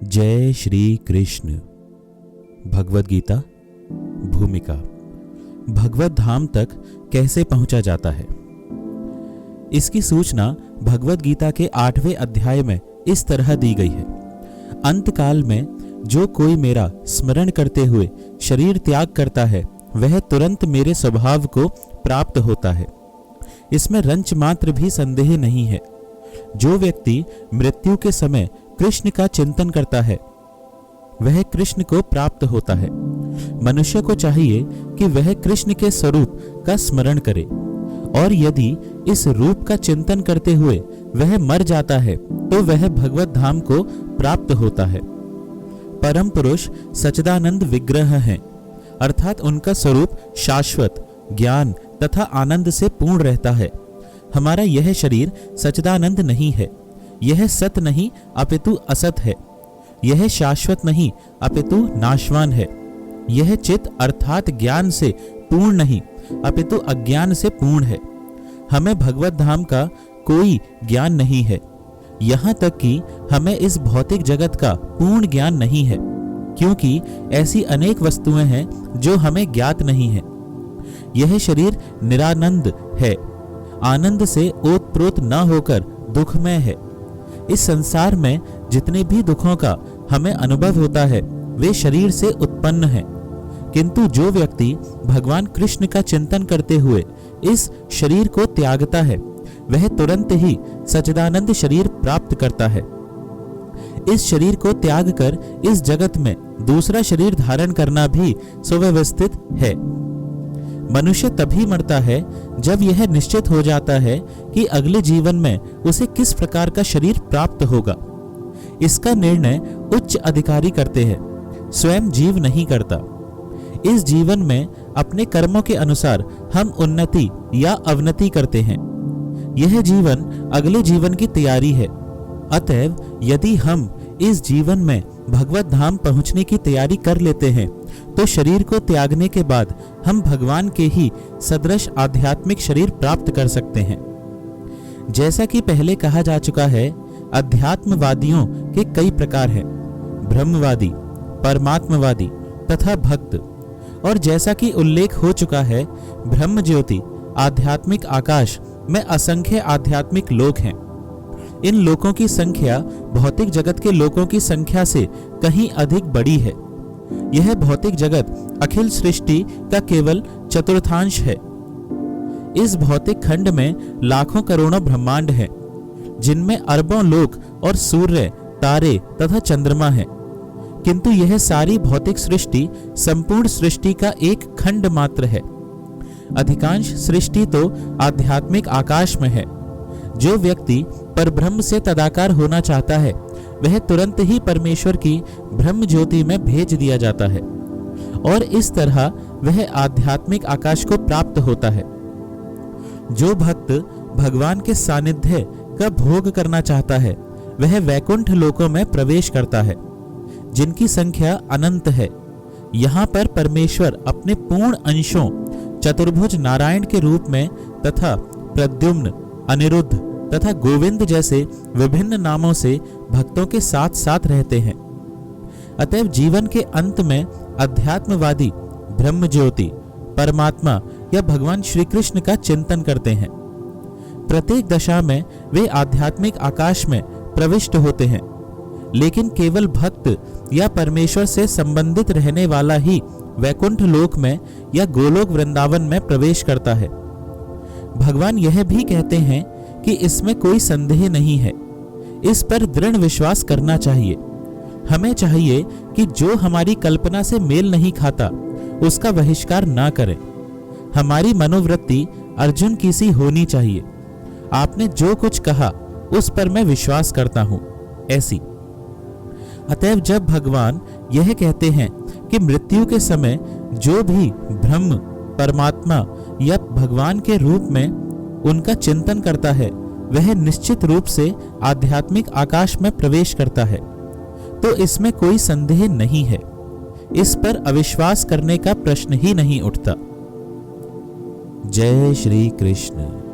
जय श्री कृष्ण। भगवद गीता भूमिका। भगवत धाम तक कैसे पहुंचा जाता है, इसकी सूचना भगवद गीता के 8वें अध्याय में इस तरह दी गई है। अंत काल में जो कोई मेरा स्मरण करते हुए शरीर त्याग करता है, वह तुरंत मेरे स्वभाव को प्राप्त होता है। इसमें रंच मात्र भी संदेह नहीं है। जो व्यक्ति मृत्यु के समय कृष्ण का चिंतन करता है, वह कृष्ण को प्राप्त होता है। मनुष्य को चाहिए कि वह कृष्ण के स्वरूप का स्मरण करे, और यदि इस रूप का चिंतन करते हुए वह मर जाता है तो वह भगवत धाम को प्राप्त होता है। परम पुरुष सच्चिदानंद विग्रह हैं, अर्थात उनका स्वरूप शाश्वत ज्ञान तथा आनंद से पूर्ण रहता है। हमारा यह शरीर सच्चिदानंद नहीं है, यह सत नहीं अपितु असत है। यह शाश्वत नहीं अपितु नाशवान है। यह चित अर्थात ज्ञान से पूर्ण नहीं अपितु अज्ञान से पूर्ण है। हमें भगवत धाम का कोई ज्ञान नहीं है, यहाँ तक कि हमें इस भौतिक जगत का पूर्ण ज्ञान नहीं है, क्योंकि ऐसी अनेक वस्तुएं हैं जो हमें ज्ञात नहीं है। यह शरीर निरानंद है, आनंद से ओतप्रोत न होकर दुखमय है। इस संसार में जितने भी दुखों का हमें अनुभव होता है, वे शरीर से उत्पन्न हैं। किंतु जो व्यक्ति भगवान कृष्ण का चिंतन करते हुए इस शरीर को त्यागता है, वह तुरंत ही सच्चिदानंद शरीर प्राप्त करता है। इस शरीर को त्याग कर इस जगत में दूसरा शरीर धारण करना भी सुव्यवस्थित है। मनुष्य तभी मरता है जब यह निश्चित हो जाता है कि अगले जीवन में उसे किस प्रकार का शरीर प्राप्त होगा। इसका निर्णय उच्च अधिकारी करते हैं, स्वयं जीव नहीं करता। इस जीवन में अपने कर्मों के अनुसार हम उन्नति या अवनति करते हैं। यह जीवन अगले जीवन की तैयारी है। अतएव यदि हम इस जीवन में भगवत धाम पहुंचने की तैयारी कर लेते हैं, तो शरीर को त्यागने के बाद हम भगवान के ही सदृश आध्यात्मिक शरीर प्राप्त कर सकते हैं। जैसा कि पहले कहा जा चुका है, अध्यात्मवादियों के कई प्रकार हैं, ब्रह्मवादी, परमात्मवादी तथा भक्त। और जैसा कि उल्लेख हो चुका है, ब्रह्म ज्योति आध्यात्मिक आकाश में असंख्य आध्यात्मिक लोक हैं। इन लोकों की संख्या भौतिक जगत के लोकों की संख्या से कहीं अधिक बड़ी है। यह भौतिक जगत अखिल सृष्टि का केवल चतुर्थांश है। इस भौतिक खंड में लाखों करोड़ों ब्रह्मांड हैं, जिनमें अरबों लोक और सूर्य, तारे तथा चंद्रमा हैं। किंतु यह सारी भौतिक सृष्टि संपूर्ण सृष्टि का एक खंड मात्र है। अधिकांश सृष्टि तो आध्यात्मिक आकाश में है। जो व्यक्ति परब्रह्म से तदाकार होना चाहता है, वह तुरंत ही परमेश्वर की ब्रह्म ज्योति में भेज दिया जाता है, और इस तरह वह आध्यात्मिक आकाश को प्राप्त होता है। जो भक्त भगवान के सानिध्य का भोग करना चाहता है, वह वैकुंठ लोकों में प्रवेश करता है, जिनकी संख्या अनंत है। यहाँ पर परमेश्वर अपने पूर्ण अंशों चतुर्भुज नारायण के रूप में तथा प्रद्युम्न, अनिरुद्ध तथा गोविंद जैसे विभिन्न नामों से भक्तों के साथ साथ रहते हैं। अतएव जीवन के अंत में अध्यात्मवादी ब्रह्म ज्योति, परमात्मा या भगवान श्री कृष्ण का चिंतन करते हैं। प्रत्येक दशा में वे आध्यात्मिक आकाश में प्रविष्ट होते हैं, लेकिन केवल भक्त या परमेश्वर से संबंधित रहने वाला ही वैकुंठ लोक में या गोलोक वृंदावन में प्रवेश करता है। भगवान यह भी कहते हैं कि इसमें कोई संदेह नहीं है। इस पर दृढ़ विश्वास करना चाहिए। हमें चाहिए कि जो हमारी कल्पना से मेल नहीं खाता, उसका बहिष्कार ना करें। हमारी मनोवृत्ति अर्जुन की सी होनी चाहिए। आपने जो कुछ कहा उस पर मैं विश्वास करता हूं, ऐसी। अतएव जब भगवान यह कहते हैं कि मृत्यु के समय जो भी ब्रह्म, परमात्मा या भगवान के रूप में उनका चिंतन करता है, वह निश्चित रूप से आध्यात्मिक आकाश में प्रवेश करता है, तो इसमें कोई संदेह नहीं है। इस पर अविश्वास करने का प्रश्न ही नहीं उठता। जय श्री कृष्ण।